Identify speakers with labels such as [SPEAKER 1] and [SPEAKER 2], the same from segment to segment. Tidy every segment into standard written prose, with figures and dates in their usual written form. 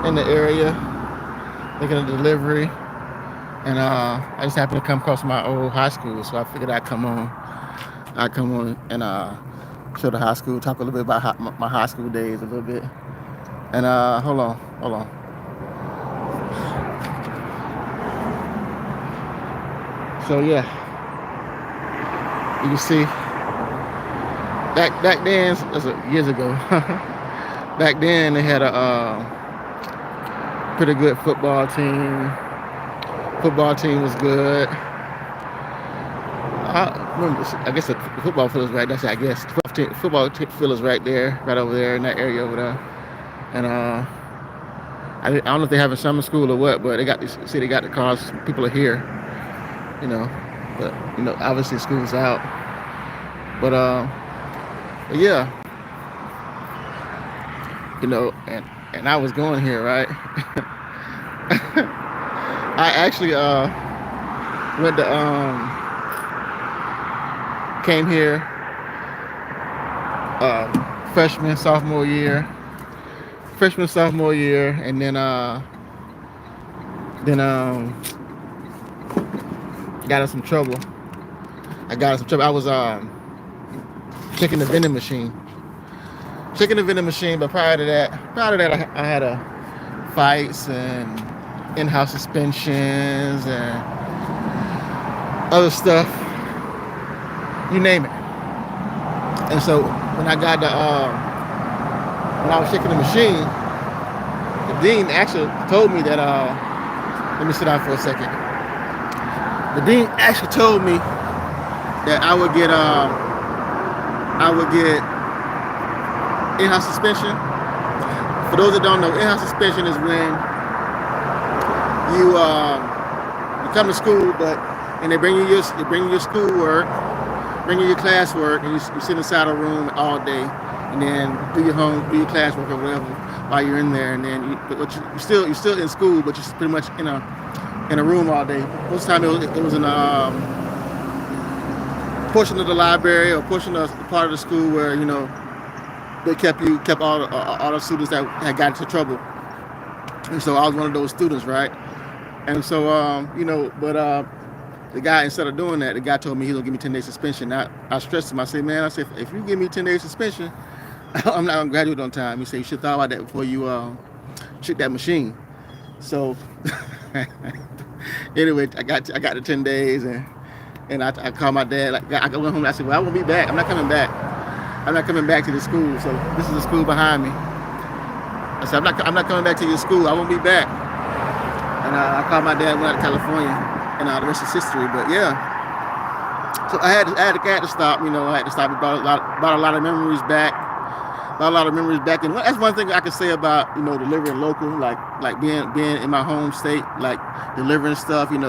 [SPEAKER 1] in the area, making a delivery, and I just happened to come across my old high school, so I figured I'd come on and show the high school, talk a little bit about my high school days a little bit. And hold on. So yeah, you can see back then, that's years ago. Back then they had a pretty good football team. Football team was good. I remember, I guess the football field is right. That's I guess football field is right there, right over there in that area over there. And I don't know if they have a summer school or what, but they got this. See, they got the cars. People are here, you know. But obviously school's out. But yeah, and I was going here, right? I actually went to came here freshman sophomore year, and then got in some trouble. I was checking the vending machine. But prior to that, I had fights and in-house suspensions and other stuff, you name it. And so when I was checking the machine, the dean actually told me that let me sit down for a second. The dean actually told me that I would get in-house suspension. For those that don't know, in-house suspension is when you come to school, and they bring you your schoolwork, bring you your classwork, and you sit inside a room all day, and then do your classwork or whatever while you're in there, and then you're still in school, but you're pretty much in a room all day. Most of the time it was in a portion of the library or portion of part of the school where they kept all the students that had gotten into trouble. And so I was one of those students, right? And so the guy, instead of doing that, the guy told me he was gonna give me 10 days suspension. I stressed him. I said, man, if you give me 10 days suspension, I'm not gonna graduate on time. He said, you should thought about that before you shoot that machine. So anyway, I got the 10 days, and I called my dad. I went home and I said, well, I won't be back. I'm not coming back to the school. So this is the school behind me. I said, I'm not coming back to your school. I won't be back. And I called my dad, went out to California, and the rest is history. But yeah, so I had to stop. I had to stop. It brought a lot of memories back. And that's one thing I can say about delivering local, like being in my home state, like delivering stuff. Coming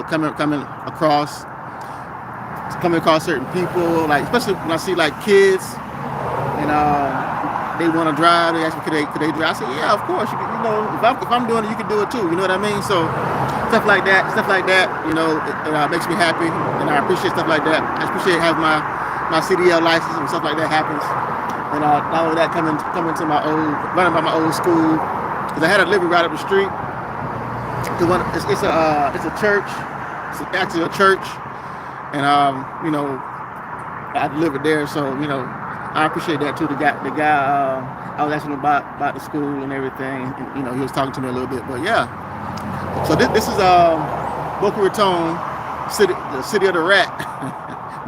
[SPEAKER 1] across certain people, like especially when I see like kids, and they want to drive. They ask me, could they drive? I say, yeah, of course. If I'm doing it, you can do it too. You know what I mean? So stuff like that, it makes me happy, and I appreciate stuff like that. I appreciate having my CDL license and stuff like that happens. And not only that, running by my old school, because I had a delivery right up the street. It's a church. It's actually a church, and I delivered there. So I appreciate that too. The guy I was asking about the school and everything. And, he was talking to me a little bit. But yeah, so this is Boca Raton, the city of the rat,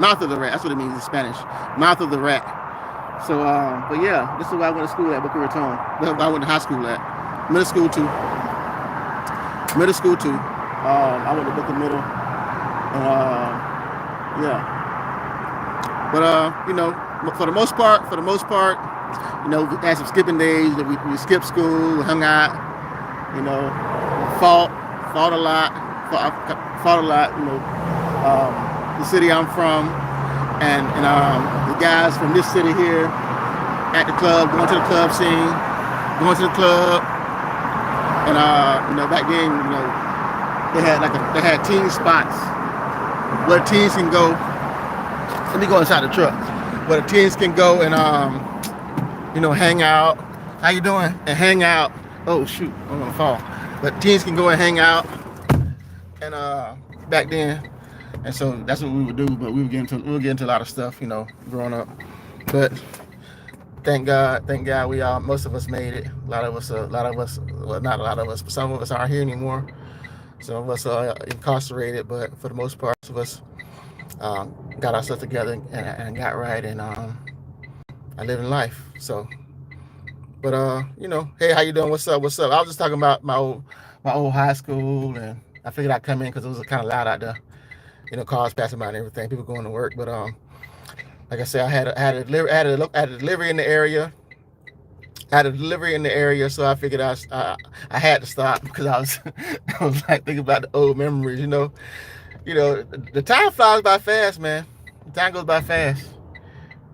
[SPEAKER 1] mouth of the rat. That's what it means in Spanish, mouth of the rat. So, but yeah, this is where I went to school at, Boca Raton. I went to high school at, middle school too. I went to Boca Middle, and yeah. But for the most part, we had some skipping days. We skipped school, we hung out, fought a lot. The city I'm from, and the guys from this city here at the club, going to the club scene, and back then, they had teen spots where teens can go. Let me go inside the truck. Where the teens can go and hang out. How you doing? And hang out Oh shoot, I'm gonna fall. But teens can go and hang out, and back then, and so that's what we would do. But we would get into a lot of stuff, growing up. But thank God, we all most of us made it. A lot of us, well, not a lot of us, but some of us aren't here anymore. Some of us are incarcerated, but for the most part, most of us got ourselves together and got right, and I living life. So, but hey, how you doing? What's up? What's up? I was just talking about my old high school, and I figured I'd come in because it was kind of loud out there. Cars passing by and everything, people going to work. But like I said, I had a delivery in the area. I had a delivery in the area, so I figured I had to stop because I was I was like thinking about the old memories. The time flies by fast, man. The time goes by fast,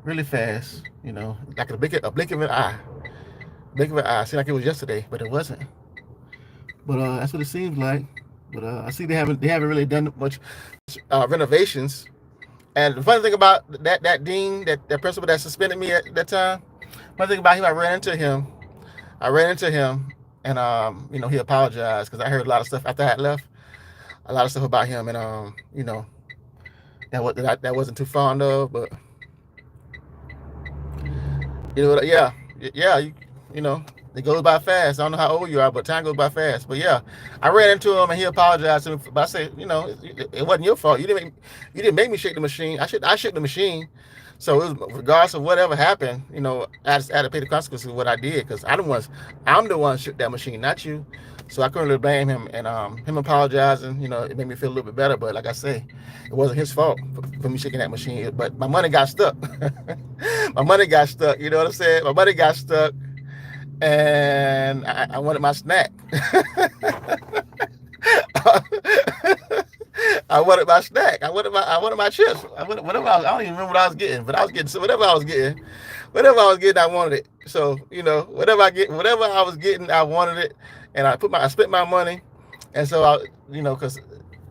[SPEAKER 1] really fast. Like a blink of an eye. Blink of an eye. Seemed like it was yesterday, but it wasn't. But that's what it seems like. But I see they haven't really done much renovations. And the funny thing about that dean, that principal that suspended me at that time, funny thing about him, I ran into him. And he apologized because I heard a lot of stuff after I had left. A lot of stuff about him, and that wasn't too fond of. But yeah, yeah, it goes by fast. I don't know how old you are, but time goes by fast. But yeah, I ran into him and he apologized to me. But I said, it wasn't your fault. You didn't make me shake the machine. I shook the machine. So it was, regardless of whatever happened, I had to pay the consequences of what I did because I'm the one who shook that machine, not you. So I couldn't really blame him, and him apologizing, it made me feel a little bit better. But like I say, it wasn't his fault for me shaking that machine. But my money got stuck. My money got stuck. You know what I'm saying? My money got stuck, and I wanted my snack. I wanted my snack. I wanted my chips. I don't even remember what I was getting, but I was getting whatever I was getting. Whatever I was getting, I wanted it. So whatever I was getting, I wanted it, and I spent my money, and so because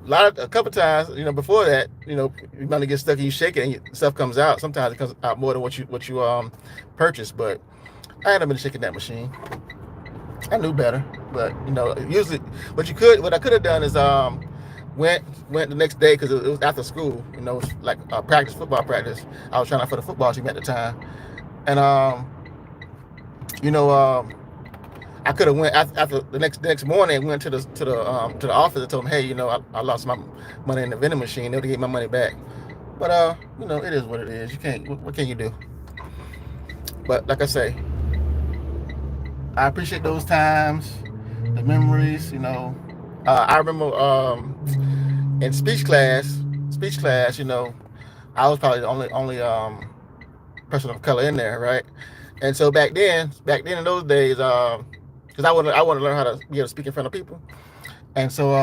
[SPEAKER 1] a couple times, before that, your money gets stuck and you shake it and stuff comes out. Sometimes it comes out more than what you purchased, but I hadn't been shaking that machine. I knew better, but usually what I could have done is went the next day because it was after school. It was like football practice. I was trying out for the football team at the time, and you know, I could have went after the next morning. Went to the office and told them, hey, I lost my money in the vending machine. They would get my money back. But it is what it is. You can't. What can you do? But like I say, I appreciate those times, the memories. I remember in speech class, I was probably the only person of color in there, right? And so back then in those days, because I want to learn how to be able to speak in front of people, and so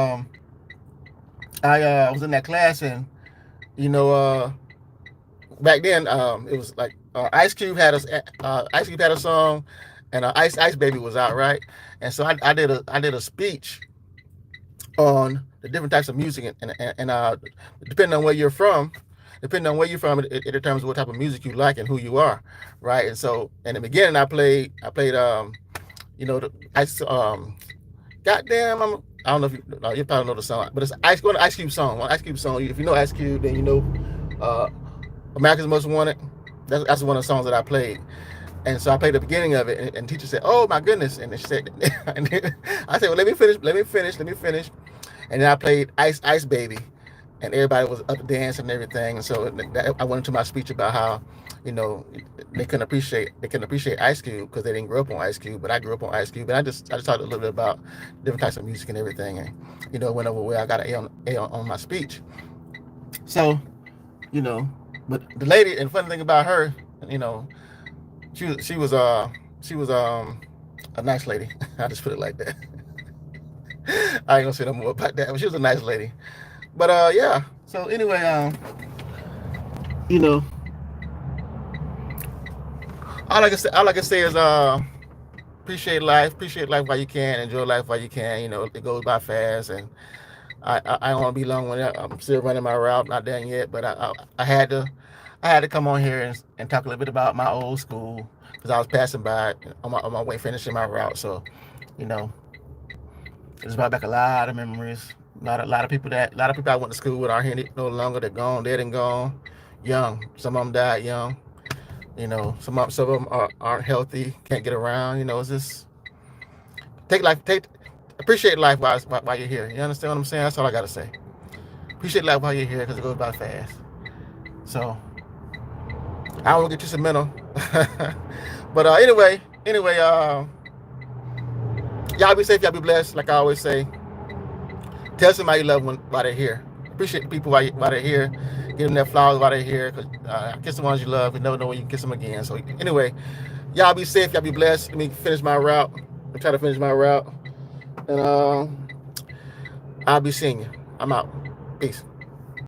[SPEAKER 1] I was in that class, and back then it was like Ice Cube had a song, and Ice Baby was out, right? And so I did a speech on the different types of music, and depending on where you're from, it determines what type of music you like and who you are, right? And so in the beginning, I played the goddamn, I don't know if you probably know the song, but it's Ice Cube song. One Ice Cube song. If you know Ice Cube, then America's Most Wanted. That's one of the songs that I played. And so I played the beginning of it, and teacher said, "Oh my goodness!" And she said, and I said, "Well, let me finish." And then I played Ice Baby, and everybody was up dancing and everything. And so I went into my speech about how, they couldn't appreciate Ice Cube because they didn't grow up on Ice Cube, but I grew up on Ice Cube, and I just talked a little bit about different types of music and everything, and went over where I got an A on my speech. So, but the lady, and the funny thing about her, she was a nice lady. I just put it like that. I ain't gonna say no more about that, but she was a nice lady. But yeah. So anyway, you know, all I can say is appreciate life while you can, enjoy life while you can. It goes by fast, and I don't want to be long when I'm still running my route, not done yet. But I had to come on here and talk a little bit about my old school because I was passing by on my way finishing my route. So You know, it's brought back a lot of memories. A lot of people I went to school with aren't here no longer. They're gone, dead and gone, young. Some of them died young. You know, some of them aren't healthy, can't get around. You know, it's just appreciate life while you're here. You understand what I'm saying? That's all I gotta say. Appreciate life while you're here because it goes by fast. So I don't want to get too sentimental, but anyway, y'all be safe, y'all be blessed. Like I always say, tell somebody you love while they're here. Appreciate people while they're here. Give them their flowers while they're here. Cause kiss the ones you love. You never know when you can kiss them again. So anyway, y'all be safe. Y'all be blessed. Let me finish my route. I'm trying to finish my route, and I'll be seeing you. I'm out. Peace.